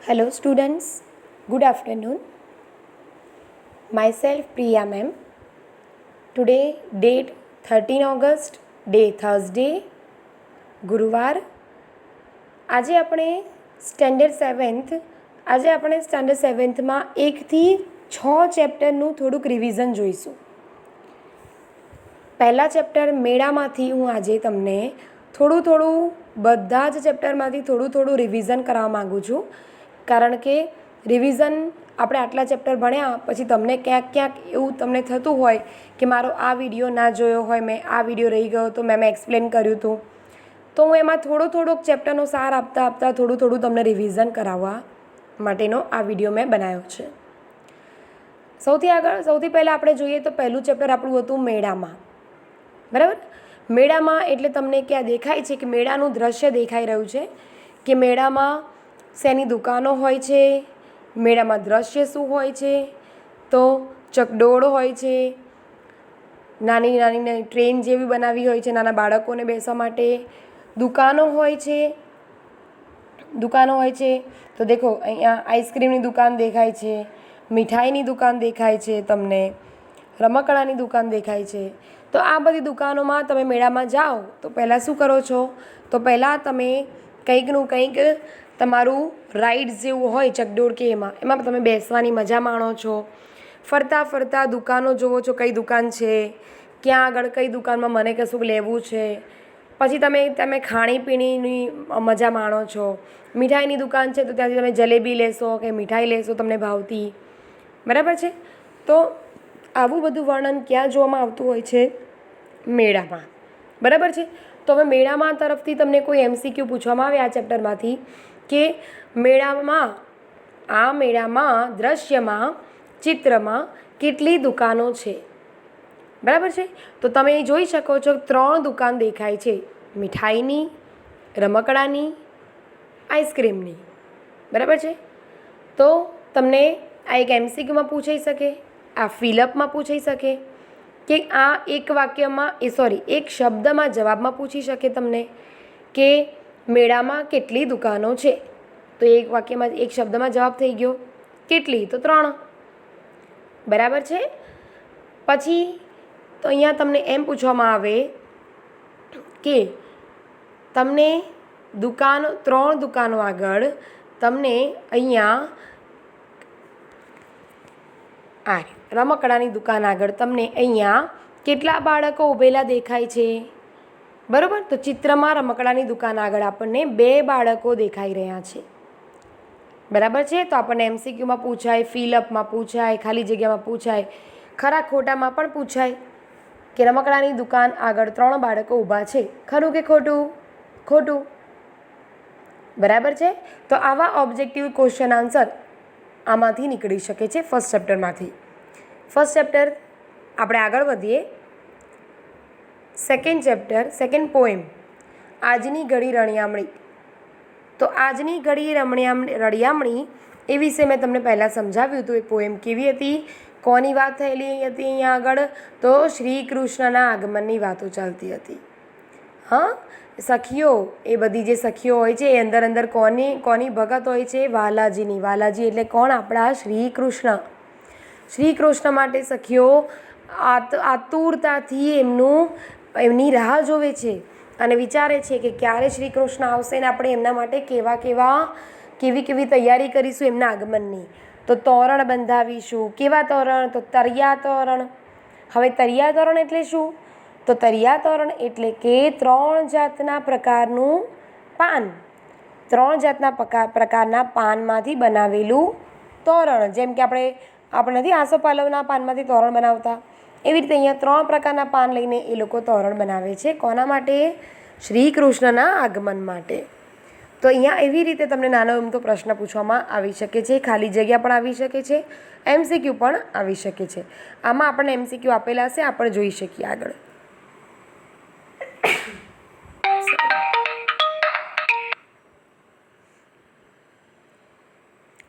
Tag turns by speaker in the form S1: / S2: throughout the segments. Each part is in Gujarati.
S1: Hello students, good afternoon. Myself Priya ma'am. Today date 13 August, day Thursday, ગુરુવાર. આજે આપણે સ્ટેન્ડર્ડ સેવન્થમાં 1થી 6 ચેપ્ટરનું થોડુંક રિવિઝન જોઈશું. પહેલા ચેપ્ટર મેળામાંથી હું આજે તમને થોડું બધા જ ચેપ્ટરમાંથી થોડું રિવિઝન કરવા માગું છું, કારણ કે રિવિઝન આપણે આટલા ચેપ્ટર ભણ્યા પછી તમને ક્યાંક એવું તમને થતું હોય કે મારો આ વિડીયો ના જોયો હોય, મેં આ વિડીયો રહી ગયો તો મેં એક્સપ્લેન કર્યું હતું, તો હું એમાં થોડોક ચેપ્ટરનો સાર આપતા થોડું તમને રિવિઝન કરાવવા માટેનો આ વિડીયો મેં બનાવ્યો છે. સૌથી પહેલાં આપણે જોઈએ તો પહેલું ચેપ્ટર આપણું હતું મેળામાં. બરાબર, મેળામાં એટલે તમને ક્યાં દેખાય છે કે મેળાનું દ્રશ્ય દેખાઈ રહ્યું છે કે મેળામાં શેની દુકાનો હોય છે, મેળામાં દ્રશ્ય શું હોય છે, તો ચકડોળ હોય છે, નાની ટ્રેન જેવી બનાવી હોય છે નાના બાળકોને બેસવા માટે, દુકાનો હોય છે. તો દેખો અહીંયા આઈસ્ક્રીમની દુકાન દેખાય છે, મીઠાઈની દુકાન દેખાય છે, તમને રમકડાની દુકાન દેખાય છે. તો આ બધી દુકાનોમાં તમે મેળામાં જાઓ તો પહેલાં શું કરો છો, તો પહેલાં તમે કંઈક તમારું રાઇડ્સ જેવું હોય ચકડોળ કે એમાં તમે બેસવાની મજા માણો છો. ફરતા દુકાનો જુઓ છો, કઈ દુકાન છે, ક્યાં આગળ કઈ દુકાનમાં મને કશુંક લેવું છે. પછી તમે ખાણીપીણીની મજા માણો છો. મીઠાઈની દુકાન છે તો ત્યાંથી તમે જલેબી લેશો કે મીઠાઈ લેશો તમને ભાવતી. બરાબર છે, તો આવું બધું વર્ણન ક્યાં જોવામાં આવતું હોય છે, મેળામાં. બરાબર છે, તો હવે મેળામાં તરફથી તમને કોઈ MCQ પૂછવામાં આવે આ ચેપ્ટરમાંથી કે મેળામાં દ્રશ્યમાં ચિત્રમાં કેટલી દુકાનો છે. બરાબર છે, તો તમે જોઈ શકો છો 3 દુકાન દેખાય છે, મીઠાઈની, રમકડાની, આઈસ્ક્રીમની. બરાબર છે, તો તમને આ એક MCQમાં પૂછાઈ શકે, આ ફિલઅપમાં પૂછાઈ શકે કે આ એક શબ્દમાં જવાબમાં પૂછી શકે તમને કે મેળામાં કેટલી દુકાનો છે. તો એક વાક્યમાં એક શબ્દમાં જવાબ થઈ ગયો, કેટલી તો 3. બરાબર છે. પછી તો અહીંયા તમને એમ પૂછવામાં આવે કે તમને 3 દુકાનો આગળ તમને અહીંયા રમકડાની દુકાન આગળ તમને અહીંયા કેટલા બાળકો ઊભેલા દેખાય છે. બરાબર, તો ચિત્રમાં રમકડાની દુકાન આગળ આપણને 2 બાળકો દેખાઈ રહ્યા છે. બરાબર છે, તો આપણને MCQમાં પૂછાય, ફિલઅપમાં પૂછાય, ખાલી જગ્યામાં પૂછાય, ખરા ખોટામાં પણ પૂછાય કે રમકડાની દુકાન આગળ 3 બાળકો ઊભા છે, ખરું કે ખોટું? ખોટું. બરાબર છે, તો આવા ઓબ્જેક્ટિવ ક્વેશ્ચન આન્સર આમાંથી નીકળી શકે છે ફર્સ્ટ ચેપ્ટરમાંથી. ફર્સ્ટ ચેપ્ટર આપણે આગળ વધીએ. સેકન્ડ પોએમ, આજની ઘડી રળિયામણી. તો આજની ઘડી રળિયામણી એ વિશે મેં તમને પહેલાં સમજાવ્યું હતું. એ પોએમ કેવી હતી, કોની વાત થયેલી હતી અહીંયા આગળ, તો શ્રી કૃષ્ણના આગમનની વાતો ચાલતી હતી. હા, સખીઓ, એ બધી જે સખીઓ હોય છે એ અંદર કોની ભગત હોય છે, વાલાજીની. વાલાજી એટલે કોણ? આપણા શ્રી કૃષ્ણ માટે સખીઓ આતુરતાથી એમની રાહ જોવે છે અને વિચારે છે કે ક્યારે શ્રી કૃષ્ણ આવશે ને આપણે એમના માટે કેવી તૈયારી કરીશું એમના આગમનની. તો તોરણ બંધાવીશું. કેવા તોરણ? તો તરિયા તોરણ. હવે તરિયા તોરણ એટલે શું? તો તરિયા તોરણ એટલે કે 3 જાતના પ્રકારનું પાન, 3 જાતના પ્રકારના પાનમાંથી બનાવેલું તોરણ. જેમ કે આપણે નથી આસોપાલવના પાનમાંથી તોરણ બનાવતા, એવી રીતે અહીંયા 3 પ્રકારના પાન લઈને એ લોકો તોરણ બનાવે છે. કોના માટે? શ્રી કૃષ્ણના આગમન માટે. તો અહીંયા એવી રીતે તમને નાનો એમતો પ્રશ્ન પૂછવામાં આવી શકે છે, ખાલી જગ્યા પણ આવી શકે છે, MCQ પણ આવી શકે છે. આમાં આપણને MCQ આપેલા હશે, આપણે જોઈ શકીએ આગળ.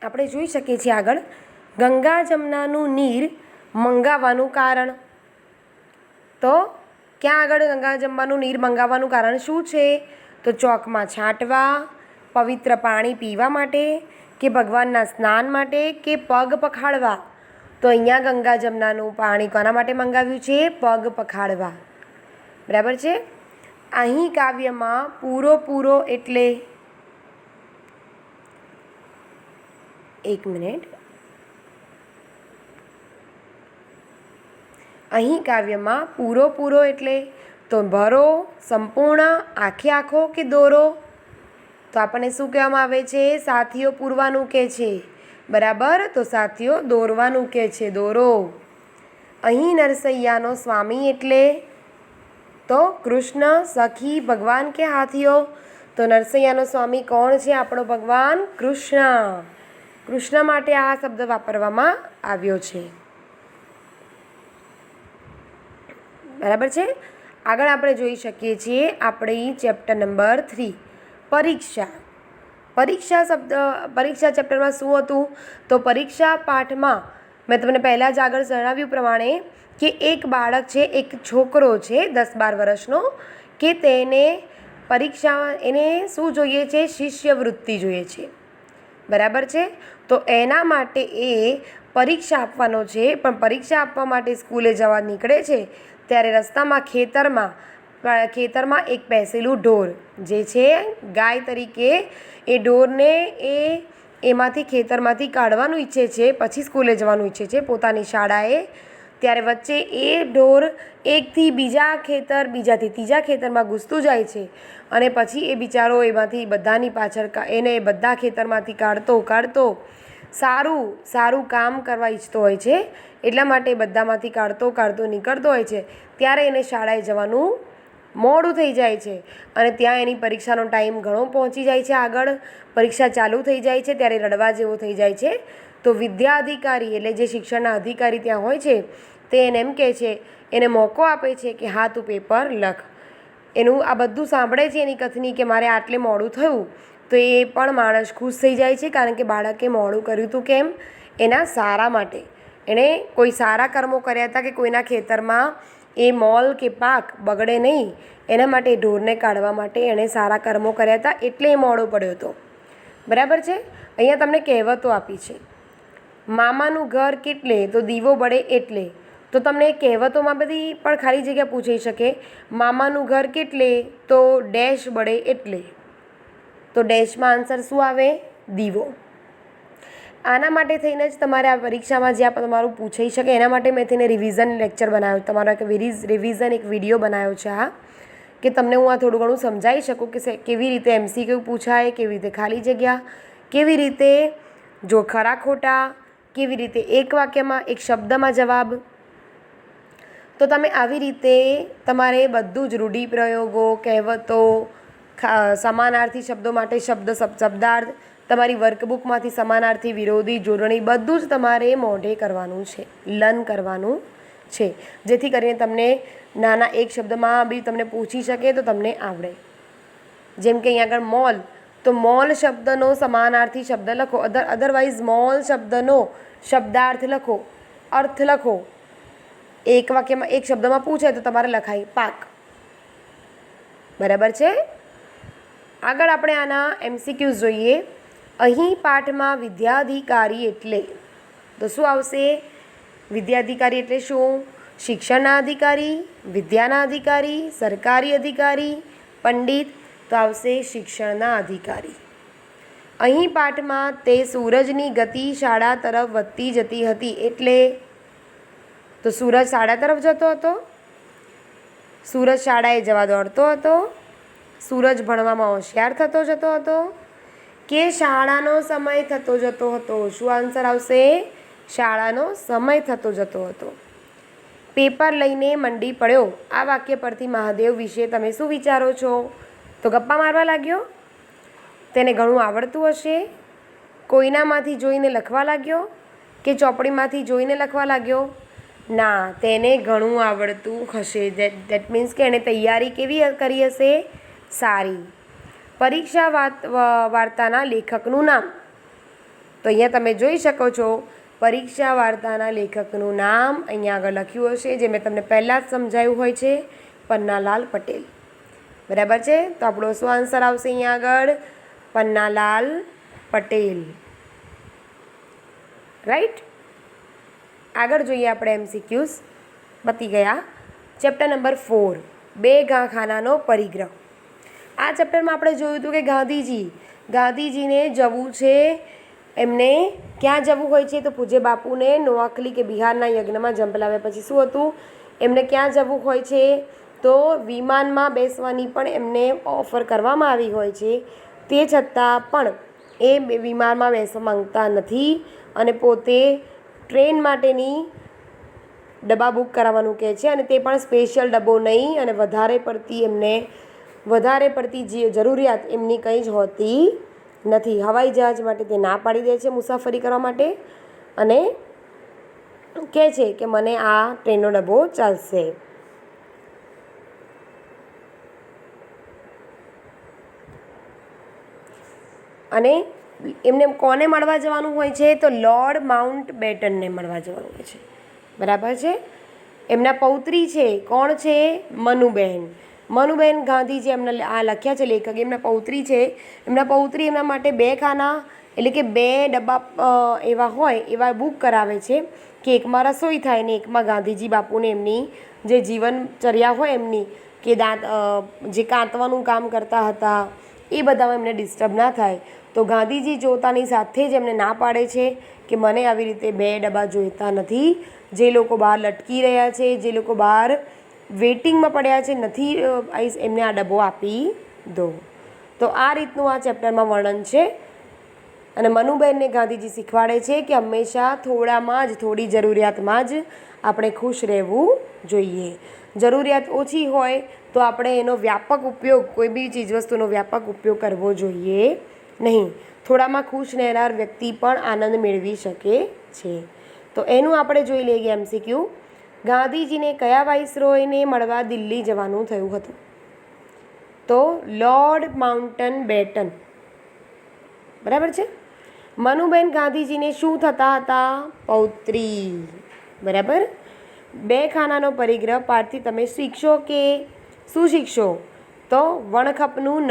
S1: આપણે જોઈ શકીએ છીએ આગળ, ગંગા જમનાનું નીર મંગાવવાનું કારણ. તો ક્યાં આગળ ગંગા જમવાનું નીર મંગાવવાનું કારણ શું છે? તો ચોકમાં છાંટવા, પવિત્ર પાણી પીવા માટે, કે ભગવાનના સ્નાન માટે, કે પગ પખાળવા? તો અહીંયા ગંગા જમનાનું પાણી કોના માટે મંગાવ્યું છે? પગ પખાળવા. બરાબર છે. અહીં કાવ્યમાં પૂરો એટલે, એક મિનિટ, અહીં કાવ્યમાં પૂરો એટલે તો ભરો, સંપૂર્ણ, આખે આખો કે દોરો? તો આપણને શું કહેવામાં આવે છે? સાથીઓ પૂરવાનું કહે છે. બરાબર. તો સાથીઓ દોરવાનું કહે છે, દોરો. અહીં નરસૈયાનો સ્વામી એટલે તો કૃષ્ણ, સખી, ભગવાન કે હાથીઓ? તો નરસૈયાનો સ્વામી કોણ છે? આપણો ભગવાન કૃષ્ણ. કૃષ્ણ માટે આ શબ્દ વાપરવામાં આવ્યો છે. બરાબર છે. આગળ આપણે જોઈ શકીએ છીએ આપણી ચેપ્ટર નંબર 3 પરીક્ષા. પરીક્ષા ચેપ્ટરમાં શું હતું? તો પરીક્ષા પાઠમાં મેં તમને પહેલાં જ આગળ જણાવ્યું પ્રમાણે કે એક બાળક છે, એક છોકરો છે 10-12 વર્ષનો, કે તેને પરીક્ષામાં એને શું જોઈએ છે? શિષ્યવૃત્તિ જોઈએ છે. બરાબર છે. તો એના માટે એ પરીક્ષા આપવાનો છે. પણ પરીક્ષા આપવા માટે સ્કૂલે જવા નીકળે છે ત્યારે રસ્તામાં ખેતરમાં એક બેસેલું ઢોર જે છે ગાય તરીકે, એ ઢોરને એમાંથી ખેતરમાંથી કાઢવાનું ઈચ્છે છે, પછી સ્કૂલે જવાનું ઈચ્છે છે પોતાની શાળાએ. ત્યારે વચ્ચે એ ઢોર એકથી બીજાથી ત્રીજા ખેતરમાં ઘૂસતું જાય છે અને પછી એ બિચારો એમાંથી બધાની પાછળ એને બધા ખેતરમાંથી કાઢતો સારું કામ કરવા ઈચ્છતો હોય છે. એટલા માટે બધામાંથી કાઢતો નીકળતો હોય છે. ત્યારે એને શાળાએ જવાનું મોડું થઈ જાય છે અને ત્યાં એની પરીક્ષાનો ટાઈમ ઘણો પહોંચી જાય છે. આગળ પરીક્ષા ચાલુ થઈ જાય છે ત્યારે રડવા જેવો થઈ જાય છે. તો વિદ્યા અધિકારી એટલે જે શિક્ષણના અધિકારી ત્યાં હોય છે તે એને એમ કહે છે, એને મોકો આપે છે કે હા તું પેપર લખ. એનું આ બધું સાંભળે છે એની કથની કે મારે આટલે મોડું થયું, તો એ પણ માણસ ખુશ થઈ જાય છે, કારણ કે બાળકે મોડું કર્યું હતું. કેમ? એના સારા માટે. એણે કોઈ સારા કર્મો કર્યા હતા કે કોઈના ખેતરમાં એ મોલ કે પાક બગડે નહીં એના માટે, ઢોરને કાઢવા માટે એણે સારા કર્મો કર્યા હતા, એટલે એ મોડો પડ્યો હતો. બરાબર છે. અહીંયા તમને કહેવતો આપી છે. મામાનું ઘર કેટલે? તો દીવો બળે એટલે. તો તમને કહેવતોમાં બધી પણ ખાલી જગ્યા પૂછાઈ શકે. મામાનું ઘર કેટલે? તો ડેશ બળે એટલે. તો ડેશમાં આન્સર શું આવે? દીવો. આના માટે થઈને જ તમારે આ પરીક્ષામાં જે તમારું પૂછાઈ શકે એના માટે મેં તેને રિવિઝન લેક્ચર બનાવ્યો, તમારો એક રિવિઝન એક વિડીયો બનાવ્યો છે આ, કે તમને હું આ થોડું ઘણું સમજાવી શકું કે કેવી રીતે MCQ પૂછાય, કેવી રીતે ખાલી જગ્યા, કેવી રીતે જો ખરા ખોટા, કેવી રીતે એક વાક્યમાં એક શબ્દમાં જવાબ. તો તમે આવી રીતે તમારે બધું જ રૂઢિપ્રયોગો, કહેવતો, સમાનાર્થી શબ્દો માટે શબ્દાર્થ, તમારી વર્કબુકમાંથી સમાનાર્થી, વિરોધી, જોડણી બધું જ તમારે મોઢે કરવાનું છે, લર્ન કરવાનું છે, જેથી કરીને તમને નાના એક શબ્દમાં બી તમને પૂછી શકે તો તમને આવડે. જેમ કે અહીંયા આગળ મોલ, તો મોલ શબ્દનો સમાનાર્થી શબ્દ લખો, અધરવાઇઝ મોલ શબ્દનો શબ્દાર્થ લખો, અર્થ લખો. એક વાક્યમાં એક શબ્દમાં પૂછે તો તમારે લખાય પાક. બરાબર છે. આગળ આપણે આના MCQs જોઈએ. અહીં પાઠમાં વિદ્યાધિકારી એટલે તો શું આવશે? વિદ્યાધિકારી એટલે શું? શિક્ષણના અધિકારી, વિદ્યાના અધિકારી, સરકારી અધિકારી, પંડિત. તો આવશે શિક્ષણના અધિકારી. અહીં પાઠમાં તે સૂરજની ગતિ શાળા તરફ વધતી જતી હતી એટલે તો સૂરજ શાળા તરફ જતો હતો, સૂરજ શાળાએ જવા દોડતો હતો, સૂરજ ભણવામાં હોશિયાર થતો જતો હતો, કે શાળાનો સમય થતો જતો હતો? શું આન્સર આવશે? શાળાનો સમય થતો જતો હતો. પેપર લઈને મંડી પડ્યો. આ વાક્ય પરથી મહાદેવ વિશે તમે શું વિચારો છો? તો ગપ્પા મારવા લાગ્યો, તેને ઘણું આવડતું હશે, કોઈનામાંથી જોઈને લખવા લાગ્યો, કે ચોપડીમાંથી જોઈને લખવા લાગ્યો? ના, તેને ઘણું આવડતું હશે. દેટ મીન્સ કે એણે તૈયારી કેવી કરી હશે? સારી. પરીક્ષા વાર્તાના લેખકનું નામ. તો અહીંયા તમે જોઈ શકો છો પરીક્ષા વાર્તાના લેખકનું નામ અહીંયા આગળ લખ્યું હશે, જે મેં તમને પહેલાં જ સમજાવ્યું હોય છે, પન્નાલાલ પટેલ. બરાબર છે. તો આપણો શું આન્સર આવશે અહીંયા આગળ? પન્નાલાલ પટેલ. રાઈટ. આગળ જોઈએ આપણે MCQs. પતી ગયા. ચેપ્ટર નંબર 4, બે ખાનાનો પરિગ્રહ. આ ચેપ્ટરમાં આપણે જોયું હતું કે ગાંધીજીને જવું છે, એમને ક્યાં જવું હોય છે? તો પૂજ્ય બાપુને નોઆખલી કે બિહારના યજ્ઞમાં ઝંપલાવ્યા પછી શું હતું? એમને ક્યાં જવું હોય છે? તો વિમાનમાં બેસવાની પણ એમને ઓફર કરવામાં આવી હોય છે. તે છતાં પણ એ વિમાનમાં બેસવા માંગતા નથી અને પોતે ટ્રેન માટેની ડબ્બા બુક કરાવવાનું કહે છે, અને તે પણ સ્પેશિયલ ડબ્બો નહીં, અને વધારે પડતી જે જરૂરિયાત એમની કંઈ જ હોતી નથી. હવાઈ જહાજ માટે તે ના પાડી દે છે મુસાફરી કરવા માટે, અને કહે છે કે મને આ ટ્રેનનો ડબ્બો ચાલશે. અને એમને કોને મળવા જવાનું હોય છે? તો લોર્ડ માઉન્ટ બેટનને મળવા જવાનું હોય છે. બરાબર છે. એમના પૌત્રી છે, કોણ છે? મનુબેન ગાંધીજી એમને આ લખ્યા છે લેખક. એમના પૌત્રી છે. એમના પૌત્રી એમના માટે 2 ખાના એટલે કે 2 ડબ્બા એવા હોય એવા બુક કરાવે છે કે એકમાં રસોઈ થાય ને એકમાં ગાંધીજી બાપુને એમની જે જીવનચર્યા હોય એમની કે જે કાંતવાનું કામ કરતા હતા એ બધામાં એમને ડિસ્ટર્બ ના થાય. તો ગાંધીજી જોતાની સાથે જ એમને ના પાડે છે કે મને આવી રીતે 2 ડબ્બા જોઈતા નથી. જે લોકો બહાર લટકી રહ્યા છે, જે લોકો બહાર વેઇટિંગમાં પડ્યા છે, નથી એમને આ ડબ્બો આપી દો. તો આ રીતનું આ ચેપ્ટરમાં વર્ણન છે. અને મનુબેનને ગાંધીજી શીખવાડે છે કે હંમેશા થોડી જરૂરિયાતમાં જ આપણે ખુશ રહેવું જોઈએ. જરૂરિયાત ઓછી હોય તો આપણે એનો વ્યાપક ઉપયોગ, કોઈ બી ચીજવસ્તુનો વ્યાપક ઉપયોગ કરવો જોઈએ નહીં. થોડામાં ખુશ રહેનાર વ્યક્તિ પણ આનંદ મેળવી શકે છે. તો એનું આપણે જોઈ લઈએ MCQ. ગાંધીજીને કયા વાઇસરોયને મળવા દિલ્હી જવાનું થયું હતું? તો લોર્ડ માઉન્ટન બેટન. બરાબર છે. મનુબેન ગાંધીજીને શું થતા હતા? પૌત્રી. બરાબર. 2 ખાનાનો પરિગ્રહ પાઠથી તમે શીખશો કે શું શીખશો? તો વણખપનું ન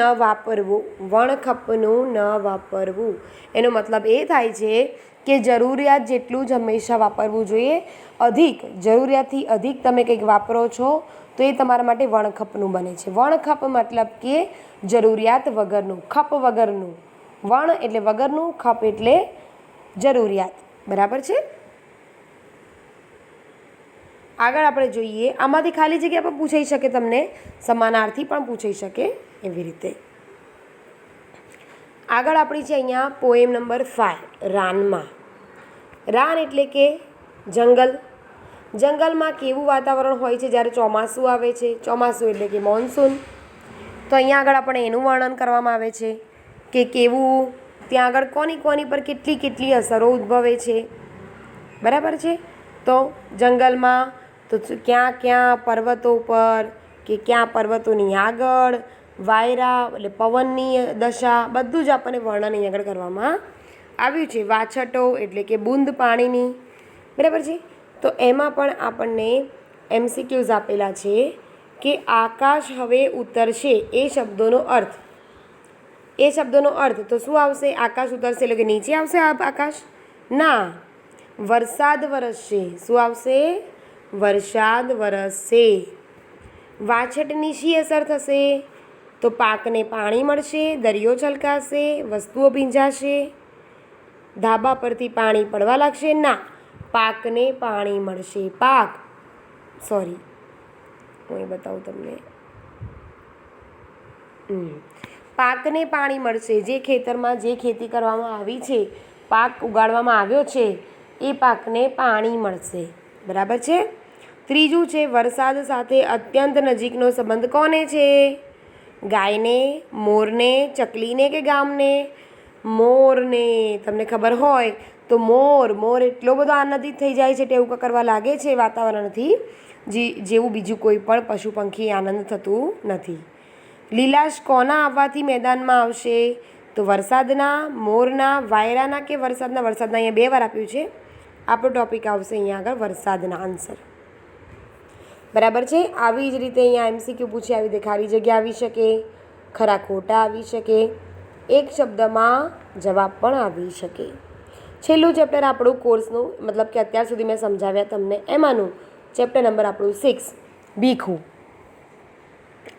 S1: વાપરવું. એનો મતલબ એ થાય છે કે જરૂરિયાત જેટલું જ હંમેશા વાપરવું જોઈએ. જરૂરિયાતથી અધિક તમે કંઈક વાપરો છો તો એ તમારા માટે વણખપનું બને છે. વણખપ મતલબ કે જરૂરિયાત વગરનું, ખપ વગરનું. વણ એટલે વગરનું, ખપ એટલે જરૂરિયાત. બરાબર છે. આગળ આપણે જોઈએ. આમાંથી ખાલી જગ્યા પણ પૂછાઈ શકે, તમને સમાનાર્થી પણ પૂછાઈ શકે એવી રીતે. આગળ આપણી છે અહીંયા પોએમ નંબર 5, રાનમાં. રાન એટલે કે જંગલ. જંગલમાં કેવું વાતાવરણ હોય છે જ્યારે ચોમાસું આવે છે? ચોમાસું એટલે કે મોન્સૂન. તો અહીંયા આગળ આપણે એનું વર્ણન કરવામાં આવે છે કે કેવું ત્યાં આગળ કોની પર કેટલી અસરો ઉદ્ભવે છે. બરાબર છે. તો જંગલમાં તો ક્યાં પર્વતો પર કે ક્યાં પર્વતોની આગળ વાયરા એટલે પવનની દશા બધું જ આપણને વર્ણન અહીં આગળ કરવામાં આવ્યું છે. વાછટો એટલે કે બૂંદ પાણીની. બરાબર છે. તો એમાં પણ આપણને MCQs આપેલા છે કે આકાશ હવે ઉતરશે એ શબ્દોનો અર્થ. તો શું આવશે? આકાશ ઉતરશે એટલે કે નીચે આવશે આકાશ? ના, વરસાદ વરસશે. શું આવશે? વરસાદ વરસશે. વાછટની શી અસર થશે? તો પાકને પાણી મળશે, દરિયો છલકાશે, વસ્તુઓ ભીંજાશે, ધાબા પરથી પાણી પડવા લાગશે. ના, પાકને પાણી મળશે. હું એ બતાવું તમને. પાકને પાણી મળશે. જે ખેતરમાં જે ખેતી કરવામાં આવી છે, પાક ઉગાડવામાં આવ્યો છે, એ પાકને પાણી મળશે. બરાબર છે. ત્રીજું છે વરસાદ સાથે અત્યંત નજીકનો સંબંધ કોને છે? ગાયને, મોરને, ચકલીને કે ગામને? મોરને. તમને ખબર હોય તો મોર એટલો બધો આનંદિત થઈ જાય છે, ટેવકા કરવા લાગે છે વાતાવરણથી, જેવું બીજું કોઈ પણ પશુ પંખી આનંદ થતું નથી. લીલાશ કોના આવવાથી મેદાનમાં આવશે? તો વરસાદના, મોરના, વાયરાના કે વરસાદના? અહીંયા 2 વાર આપ્યું છે. આપણો ટોપિક આવશે અહીંયા આગળ વરસાદના આન્સર. બરાબર છે. આવી જ રીતે અહીંયા MCQ પૂછે, આવી રીતે ખાલી જગ્યા આવી શકે, ખરા ખોટા આવી શકે. એક શબ્દમાં જવાબ પણ આવી શકે. છેલ્લું ચેપ્ટર આપણું કોર્સનું, મતલબ કે અત્યાર સુધી મેં સમજાવ્યા તમને એમાંનું ચેપ્ટર નંબર આપણું 6, ભીખુ.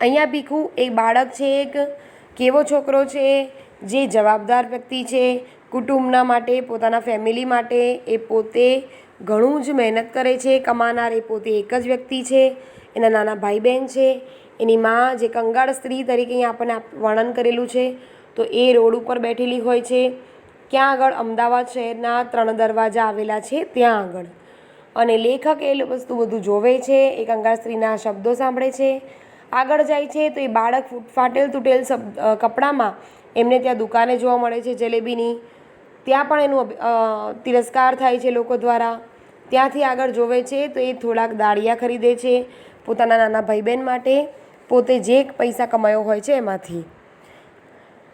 S1: અહીંયા ભીખુ એક બાળક છે, એક કેવો છોકરો છે જે જવાબદાર વ્યક્તિ છે, કુટુંબના માટે, પોતાના ફેમિલી માટે એ પોતે ઘણું જ મહેનત કરે છે. કમાનાર એ પોતે એક જ વ્યક્તિ છે. એના નાના ભાઈ બહેન છે. એની માં જે કંગાળ સ્ત્રી તરીકે અહીંયા આપણને વર્ણન કરેલું છે, તો એ રોડ ઉપર બેઠેલી હોય છે. ક્યાં આગળ? અમદાવાદ શહેરના 3 દરવાજા આવેલા છે ત્યાં આગળ. અને લેખક એ વસ્તુ બધું જોવે છે, એ કંગાળ સ્ત્રીના શબ્દો સાંભળે છે. આગળ જાય છે તો એ બાળક ફાટેલ તૂટેલ કપડામાં એમને ત્યાં દુકાને જોવા મળે છે જલેબીની. ત્યાં પણ એનું તિરસ્કાર થાય છે લોકો દ્વારા. ત્યાંથી આગળ જોવે છે તો એ થોડાક દાળિયા ખરીદે છે પોતાના નાના ભાઈ બહેન માટે, પોતે જે પૈસા કમાયો હોય છે એમાંથી.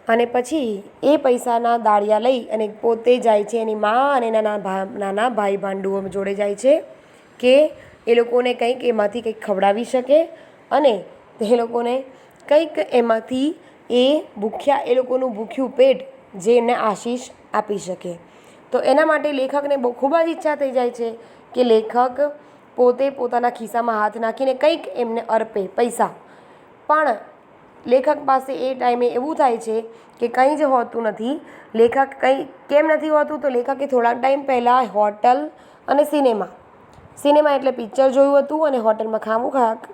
S1: અને પછી એ પૈસાના દાળિયા લઈ અને પોતે જાય છે એની મા અને નાના ભાઈ ભાંડુઓ જોડે જાય છે કે એ લોકોને કંઈક એમાંથી કંઈક ખવડાવી શકે અને તે લોકોને કંઈક એમાંથી એ લોકોનું ભૂખ્યું પેટ જે એમને આશીષ આપી શકે. તો એના માટે લેખકને ખૂબ જ ઈચ્છા થઈ જાય છે કે લેખક પોતે પોતાના ખિસ્સામાં હાથ નાખીને કંઈક એમને અર્પે પૈસા. પણ લેખક પાસે એ ટાઈમે એવું થાય છે કે કંઈ જ હોતું નથી. લેખક કેમ નથી હોતું? તો લેખકે થોડાક ટાઈમ પહેલાં હોટલ અને સિનેમા એટલે પિક્ચર જોયું હતું અને હોટલમાં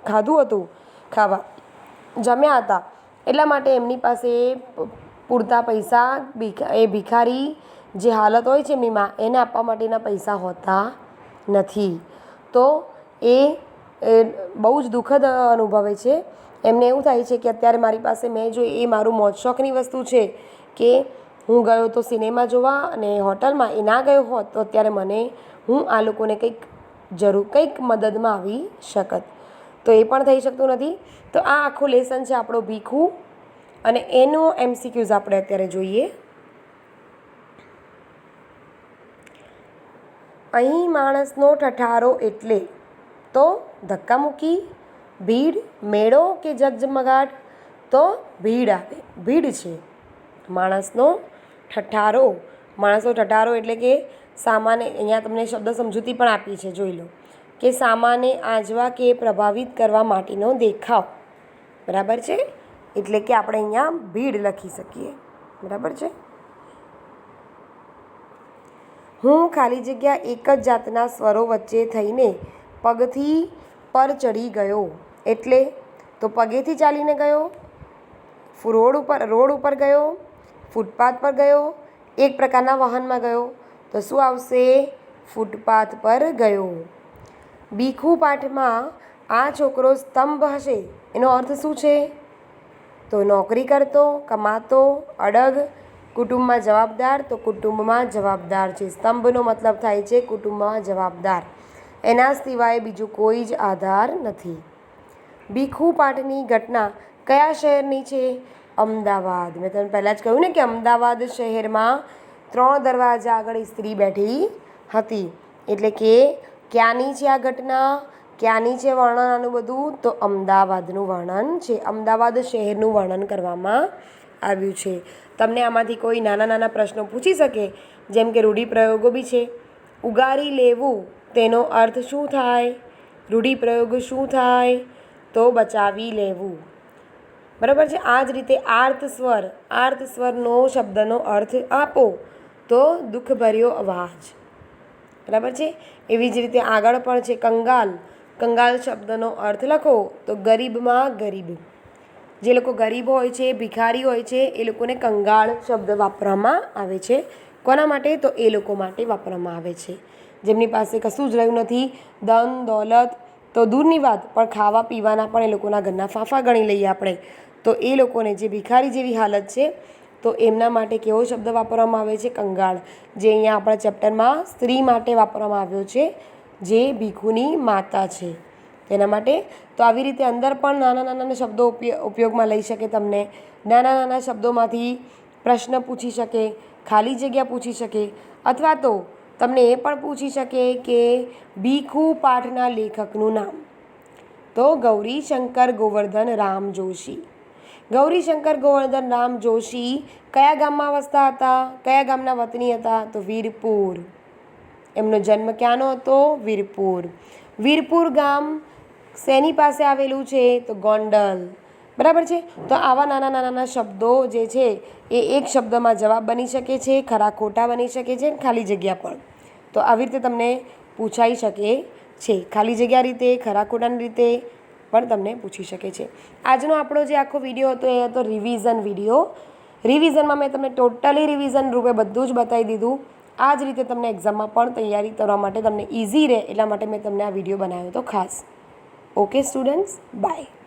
S1: ખાધું હતું, જમ્યા હતા. એટલા માટે એમની પાસે પૂરતા પૈસા એ ભિખારી જે હાલત હોય છે એમની માં, એને આપવા માટેના પૈસા હોતા નથી. તો એ બહુ જ દુઃખદ અનુભવે છે. એમને એવું થાય છે કે અત્યારે મારી પાસે મેં જો એ મારું મોજ શોખની વસ્તુ છે કે હું ગયો તો સિનેમા જોવા અને હોટલમાં એ ના ગયો હોત તો અત્યારે હું આ લોકોને કંઈક મદદમાં આવી શકત. તો એ પણ થઈ શકતું નથી. તો આ આખું લેસન છે આપણો ભીખુ અને એનો MCQs આપણે અત્યારે જોઈએ. અહીં માણસનો ઠઠારો એટલે તો ધક્કામુક્કી, ભીડ, મેળો કે ઝગઝગાટ? તો ભીડ આવે, ભીડ છે. માણસનો ઠઠારો એટલે કે સામાન્ય, અહીંયા તમને શબ્દ સમજૂતી પણ આપી છે, જોઈ લો કે સામાને આંજવા કે પ્રભાવિત કરવા માટેનો દેખાવ. બરાબર છે? એટલે કે આપણે અહીંયા ભીડ લખી શકીએ. બરાબર છે? હું ખાલી જગ્યા એક જ જાતના સ્વરો વચ્ચે થઈને પગથી પર ચડી ગયો. એટલે તો પગેથી ચાલીને ગયો, રોડ ઉપર ગયો, ફૂટપાથ પર ગયો, એક પ્રકારના વાહનમાં ગયો. તો શું આવશે? ફૂટપાથ પર ગયો. ભીખુ પાઠમાં આ છોકરો સ્તંભ હશે એનો અર્થ શું છે? તો નોકરી કરતો, કમાતો, અડગ, કુટુંબમાં જવાબદાર. તો કુટુંબમાં જવાબદાર છે. સ્તંભનો મતલબ થાય છે કુટુંબમાં જવાબદાર. એના સિવાય બીજું કોઈ જ આધાર નથી. ભીખુ પાઠની ઘટના કયા શહેરની છે? અમદાવાદ. મેં તમને પહેલાં જ કહ્યું ને કે અમદાવાદ શહેરમાં 3 દરવાજા આગળ સ્ત્રી બેઠી હતી. એટલે કે ક્યાંની છે આ ઘટના? ક્યાંની છે વર્ણન આનું બધું? તો અમદાવાદનું વર્ણન છે. અમદાવાદ શહેરનું વર્ણન કરવામાં આવ્યું છે. તમને આમાંથી કોઈ નાના પ્રશ્નો પૂછી શકે, જેમ કે રૂઢિપ્રયોગો બી છે. ઉગારી લેવું તેનો અર્થ શું થાય? રૂઢિપ્રયોગ શું થાય? તો બચાવી લેવું. બરાબર છે? આ જ રીતે આર્ત સ્વરનો શબ્દનો અર્થ આપો તો દુઃખભર્યો અવાજ. બરાબર છે? એવી જ રીતે આગળ પણ છે કંગાલ શબ્દનો અર્થ લખો તો ગરીબમાં ગરીબ. જે લોકો ગરીબ હોય છે, ભિખારી હોય છે, એ લોકોને કંગાળ શબ્દ વાપરવામાં આવે છે. કોના માટે? તો એ લોકો માટે વાપરવામાં આવે છે જેમની પાસે કશું જ રહ્યું નથી. ધન દોલત તો દૂરની વાત, પણ ખાવા પીવાના પણ એ લોકોના ઘરના ફાંફા ગણી લઈએ આપણે. તો એ લોકોને જે ભિખારી જેવી હાલત છે તો એમના માટે કેવો શબ્દ વાપરવામાં આવે છે? કંગાળ. જે અહીંયા આપણા ચેપ્ટરમાં સ્ત્રી માટે વાપરવામાં આવ્યો છે, જે ભીખુની માતા છે તેના માટે. તો આવી રીતે અંદર પણ નાના શબ્દો ઉપયોગમાં લઈ શકે. તમને નાના શબ્દોમાંથી પ્રશ્ન પૂછી શકે, ખાલી જગ્યા પૂછી શકે, અથવા તો તમને એ પણ પૂછી શકે કે ભીખુ પાઠના લેખકનું નામ. તો ગૌરીશંકર ગોવર્ધન રામ જોશી. ગૌરીશંકર ગોવર્ધન રામ જોશી કયા ગામમાં વસતા હતા, કયા ગામના વતની હતા? તો વીરપુર. એમનો જન્મ ક્યાંનો હતો? વીરપુર. વીરપુર ગામ શેની પાસે આવેલું છે? તો ગોંડલ. બરાબર છે. તો આવા નાના નાના શબ્દો જે છે એ એક શબ્દમાં જવાબ બની શકે છે, ખરા ખોટા બની શકે છે, ખાલી જગ્યા પણ. તો આવી રીતે તમને પૂછાઈ શકે છે. ખાલી જગ્યા રીતે, ખરા ખોટાની રીતે પણ તમને પૂછી શકે છે. આજનો આપણો જે આખો વિડીયો હતો એ હતો રિવિઝન વિડીયો. રિવિઝનમાં મેં તમને ટોટલી રિવિઝન રૂપે બધું જ બતાવી દીધું. આ જ રીતે તમને એક્ઝામમાં પણ તૈયારી કરવા માટે તમને ઇઝી રહે એટલા માટે મેં તમને આ વિડીયો બનાવ્યો હતો ખાસ. Okay students, by.